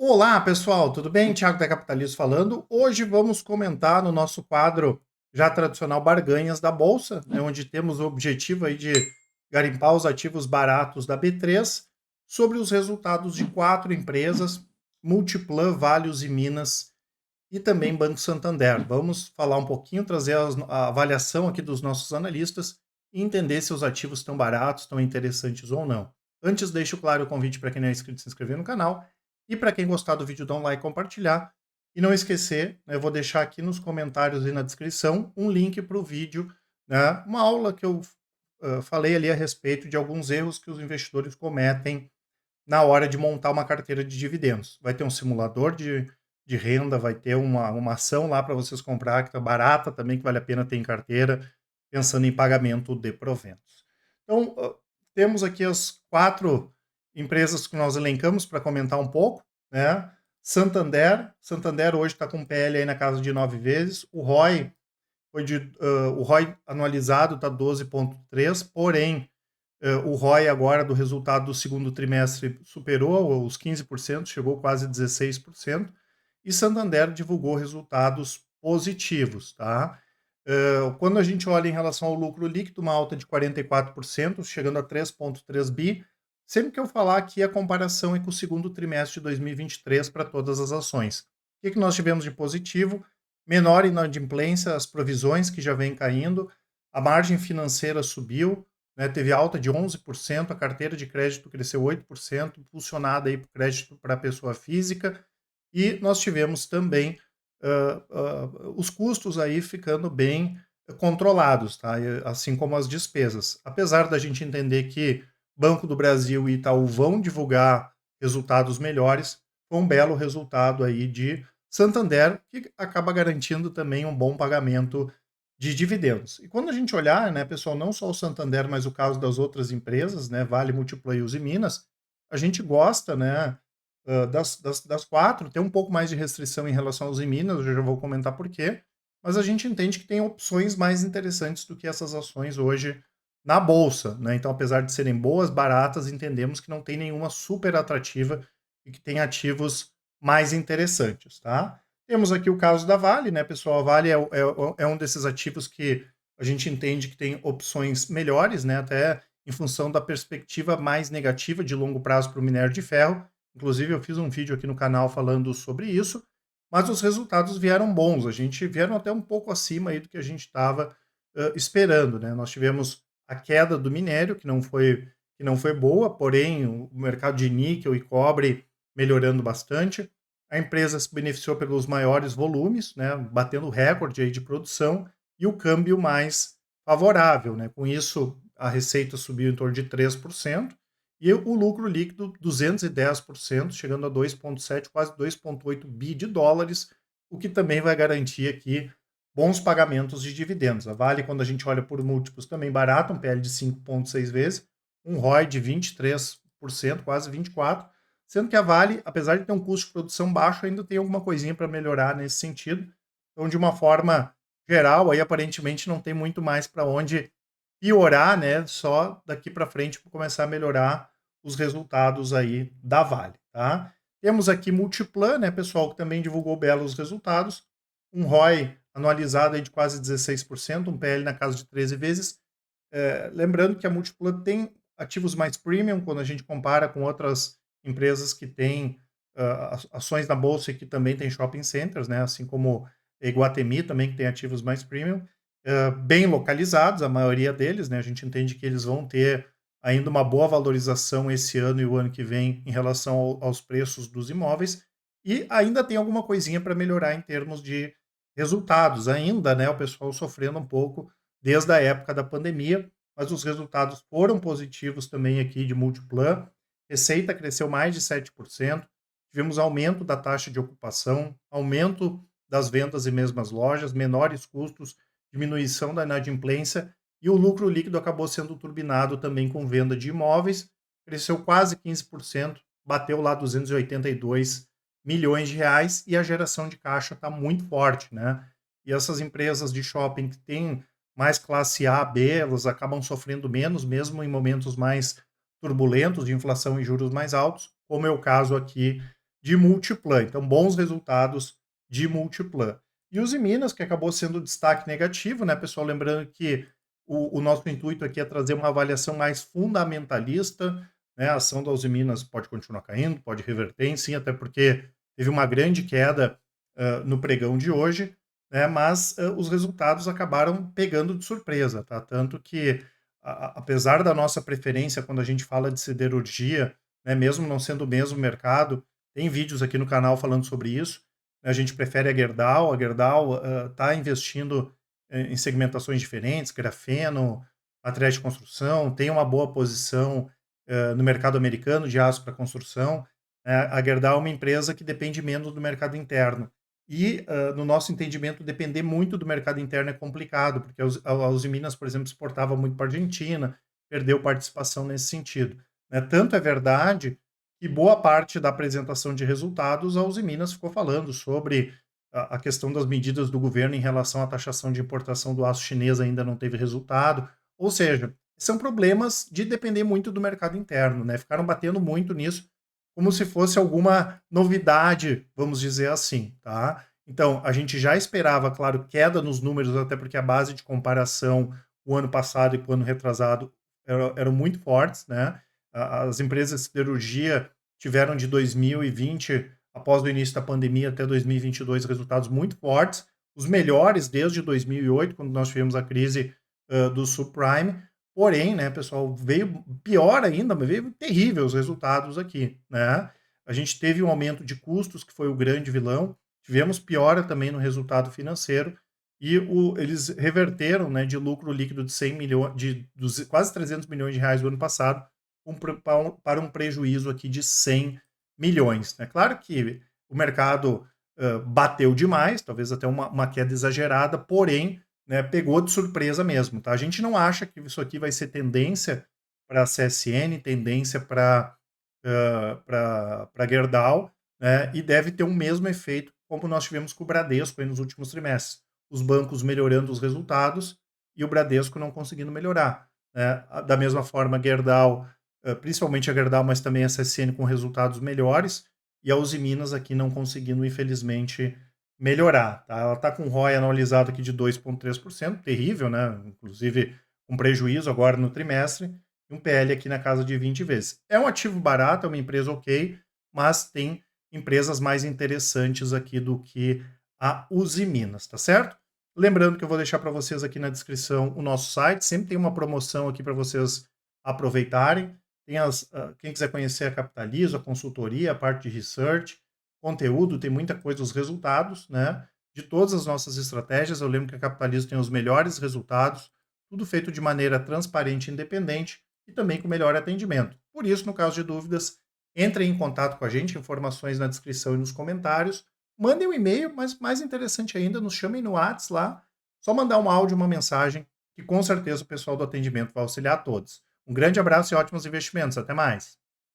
Olá, pessoal, tudo bem? Thiago da Capitalismo falando. Hoje vamos comentar no nosso quadro já tradicional Barganhas da Bolsa, né, onde temos o objetivo aí de garimpar os ativos baratos da B3 sobre os resultados de 4 empresas, Multiplan, Valeos e Minas e também Banco Santander. Vamos falar um pouquinho, trazer a avaliação aqui dos nossos analistas e entender se os ativos estão baratos, estão interessantes ou não. Antes, deixo claro o convite para quem não é inscrito se inscrever no canal e para quem gostar do vídeo, dá um like e compartilhar. E não esquecer, né, eu vou deixar aqui nos comentários e na descrição um link para o vídeo, né, uma aula que eu falei ali a respeito de alguns erros que os investidores cometem na hora de montar uma carteira de dividendos. Vai ter um simulador de renda, vai ter uma ação lá para vocês comprar, que está barata também, que vale a pena ter em carteira, pensando em pagamento de proventos. Então, temos aqui as 4 empresas que nós elencamos para comentar um pouco, né? Santander hoje está com PL aí na casa de 9 vezes, o ROI anualizado está 12,3, porém o ROI agora do resultado do segundo trimestre superou os 15%, chegou quase 16%, e Santander divulgou resultados positivos, tá? Quando a gente olha em relação ao lucro líquido, uma alta de 44%, chegando a 3,3 bi. Sempre que eu falar aqui, a comparação é com o segundo trimestre de 2023 para todas as ações. O que nós tivemos de positivo? Menor inadimplência, as provisões que já vêm caindo, a margem financeira subiu, né, teve alta de 11%, a carteira de crédito cresceu 8%, impulsionada aí por crédito para pessoa física, e nós tivemos também os custos aí ficando bem controlados, tá? Assim como as despesas. Apesar da gente entender que Banco do Brasil e Itaú vão divulgar resultados melhores, foi um belo resultado aí de Santander, que acaba garantindo também um bom pagamento de dividendos. E quando a gente olhar, né, pessoal, não só o Santander, mas o caso das outras empresas, né, Vale, Multiplan e Uzi Minas, a gente gosta, né, das 4, tem um pouco mais de restrição em relação aos Minas, eu já vou comentar por quê, mas a gente entende que tem opções mais interessantes do que essas ações hoje na bolsa, né? Então, apesar de serem boas, baratas, entendemos que não tem nenhuma super atrativa e que tem ativos mais interessantes, tá? Temos aqui o caso da Vale, né, pessoal? A Vale é um desses ativos que a gente entende que tem opções melhores, né, até em função da perspectiva mais negativa de longo prazo para o minério de ferro. Inclusive, eu fiz um vídeo aqui no canal falando sobre isso, mas os resultados vieram bons. A gente vieram até um pouco acima aí do que a gente estava esperando, né? Nós tivemos a queda do minério, que não foi boa, porém o mercado de níquel e cobre melhorando bastante. A empresa se beneficiou pelos maiores volumes, né, batendo recorde aí de produção, e o câmbio mais favorável, né? Com isso, a receita subiu em torno de 3%, e o lucro líquido 210%, chegando a 2,7, quase 2,8 bi de dólares, o que também vai garantir aqui bons pagamentos de dividendos. A Vale, quando a gente olha por múltiplos, também barato, um PL de 5,6 vezes, um ROI de 23%, quase 24%, sendo que a Vale, apesar de ter um custo de produção baixo, ainda tem alguma coisinha para melhorar nesse sentido. Então, de uma forma geral, aí aparentemente não tem muito mais para onde piorar, né? Só daqui para frente para começar a melhorar os resultados aí da Vale, tá? Temos aqui Multiplan, né, pessoal, que também divulgou belos resultados, um ROI anualizado aí de quase 16%, um PL na casa de 13 vezes. Lembrando que a Multiplan tem ativos mais premium quando a gente compara com outras empresas que têm ações na bolsa e que também têm shopping centers, né? Assim como Iguatemi também, que tem ativos mais premium, bem localizados, a maioria deles, né? A gente entende que eles vão ter ainda uma boa valorização esse ano e o ano que vem em relação aos preços dos imóveis, e ainda tem alguma coisinha para melhorar em termos de resultados ainda, né? O pessoal sofrendo um pouco desde a época da pandemia, mas os resultados foram positivos também aqui de Multiplan. Receita cresceu mais de 7%, tivemos aumento da taxa de ocupação, aumento das vendas em mesmas lojas, menores custos, diminuição da inadimplência, e o lucro líquido acabou sendo turbinado também com venda de imóveis, cresceu quase 15%, bateu lá 282 milhões de reais, e a geração de caixa está muito forte, né? E essas empresas de shopping que têm mais classe A, B, elas acabam sofrendo menos, mesmo em momentos mais turbulentos de inflação e juros mais altos, como é o caso aqui de Multiplan. Então, bons resultados de Multiplan. E os Minas, que acabou sendo destaque negativo, né, pessoal? Lembrando que o nosso intuito aqui é trazer uma avaliação mais fundamentalista, né? A ação da Uzi Minas pode continuar caindo, pode reverter, em sim, até porque teve uma grande queda no pregão de hoje, né? Mas os resultados acabaram pegando de surpresa, tá? Tanto que, apesar da nossa preferência quando a gente fala de siderurgia, né, mesmo não sendo o mesmo mercado, tem vídeos aqui no canal falando sobre isso. A gente prefere a Gerdau está investindo em segmentações diferentes, grafeno, materiais de construção, tem uma boa posição no mercado americano de aço para construção. A Gerdau é uma empresa que depende menos do mercado interno. E, no nosso entendimento, depender muito do mercado interno é complicado, porque a Uzi Minas, por exemplo, exportava muito para a Argentina, perdeu participação nesse sentido. Né? Tanto é verdade que boa parte da apresentação de resultados, a Uzi Minas ficou falando sobre a questão das medidas do governo em relação à taxação de importação do aço chinês ainda não teve resultado. Ou seja, são problemas de depender muito do mercado interno, né? Ficaram batendo muito nisso, como se fosse alguma novidade, vamos dizer assim, tá? Então, a gente já esperava, claro, queda nos números, até porque a base de comparação o ano passado e o ano retrasado eram muito fortes, né? As empresas de siderurgia tiveram de 2020, após o início da pandemia, até 2022, resultados muito fortes, os melhores desde 2008, quando nós tivemos a crise do subprime. Porém, né, pessoal, veio pior ainda, mas veio terrível os resultados aqui, né? A gente teve um aumento de custos, que foi o grande vilão, tivemos piora também no resultado financeiro, e eles reverteram, né, de lucro líquido de 100 milhões, quase 300 milhões de reais do ano passado, para um prejuízo aqui de 100 milhões. É claro que o mercado bateu demais, talvez até uma queda exagerada, porém, né, pegou de surpresa mesmo. Tá? A gente não acha que isso aqui vai ser tendência para a CSN, tendência para Gerdau, né, e deve ter o mesmo efeito como nós tivemos com o Bradesco aí nos últimos trimestres. Os bancos melhorando os resultados e o Bradesco não conseguindo melhorar. Né? Da mesma forma, a Gerdau, principalmente a Gerdau, mas também a CSN com resultados melhores, e a Uzi Minas aqui não conseguindo, infelizmente, melhorar. Tá? Ela está com o ROI anualizado aqui de 2,3%, terrível, né? Inclusive um prejuízo agora no trimestre, e um PL aqui na casa de 20 vezes. É um ativo barato, é uma empresa ok, mas tem empresas mais interessantes aqui do que a Uzi Minas, tá certo? Lembrando que eu vou deixar para vocês aqui na descrição o nosso site, sempre tem uma promoção aqui para vocês aproveitarem. Tem quem quiser conhecer a Capitalizo, a consultoria, a parte de research, conteúdo, tem muita coisa, os resultados, né? De todas as nossas estratégias. Eu lembro que a Capitalizo tem os melhores resultados, tudo feito de maneira transparente e independente e também com melhor atendimento. Por isso, no caso de dúvidas, entrem em contato com a gente, informações na descrição e nos comentários. Mandem um e-mail, mas mais interessante ainda, nos chamem no WhatsApp lá. Só mandar um áudio, uma mensagem, que com certeza o pessoal do atendimento vai auxiliar a todos. Um grande abraço e ótimos investimentos. Até mais.